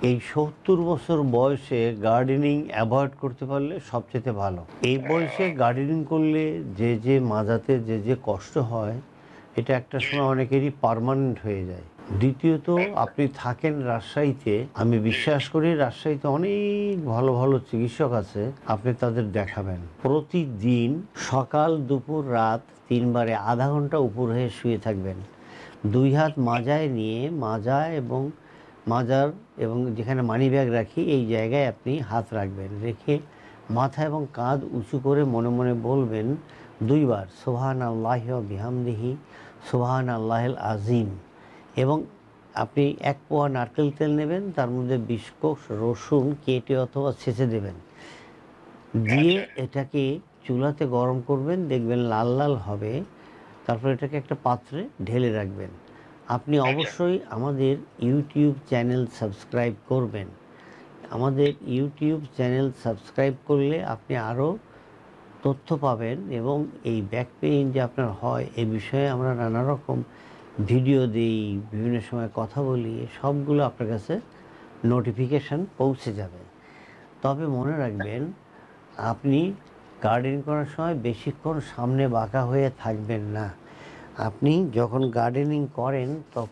এই ৭০ বছর বয়সে গার্ডেনিং অ্যাভয়েড করতে পারলে সবচেয়ে ভালো। এই বয়সে গার্ডেনিং করলে যে মাজাতে যে কষ্ট হয়, এটা একটা সময় অনেকেরই পার্মানেন্ট হয়ে যায়। দ্বিতীয়ত, আপনি থাকেন রাজশাহীতে, আমি বিশ্বাস করি রাজশাহীতে অনেক ভালো ভালো চিকিৎসক আছে, আপনি তাদের দেখাবেন। প্রতিদিন সকাল দুপুর রাত ৩ বারে আধা ঘন্টা উপর হয়ে শুয়ে থাকবেন। ২ হাত মাজায় নিয়ে মাজার এবং যেখানে মানি ব্যাগ রাখি এই জায়গায় আপনি হাত রাখবেন, রেখে মাথা এবং কাঁধ উঁচু করে মনে মনে বলবেন ২ বার সুবহানাল্লাহি ওয়া বিহামদিহি সুবহানাল্লাহিল আযীম। এবং আপনি ১ পোয়া নারকেল তেল নেবেন, তার মধ্যে ২০ কোষ রসুন কেটে অথবা ছেঁচে দেবেন, দিয়ে আচ্ছা। এটাকে চুলাতে গরম করবেন, দেখবেন লাল লাল হবে। তারপর এটাকে একটা পাত্রে ঢেলে রাখবেন। আপনি আচ্ছা। অবশ্যই আমাদের ইউটিউব চ্যানেল সাবস্ক্রাইব করবেন। আমাদের ইউটিউব চ্যানেল সাবস্ক্রাইব করলে আপনি আরও তথ্য পাবেন, এবং এই ব্যাক পেইন যে আপনার হয় এ বিষয়ে আমরা নানা রকম ভিডিও দিই, বিভিন্ন সময় কথা বলি, সবগুলো আপনার কাছে নোটিফিকেশান পৌঁছে যাবে। তবে মনে রাখবেন, আপনি গার্ডেনিং করার সময় বেশিক্ষণ সামনে বাঁকা হয়ে থাকবেন না। আপনি যখন গার্ডেনিং করেন তখন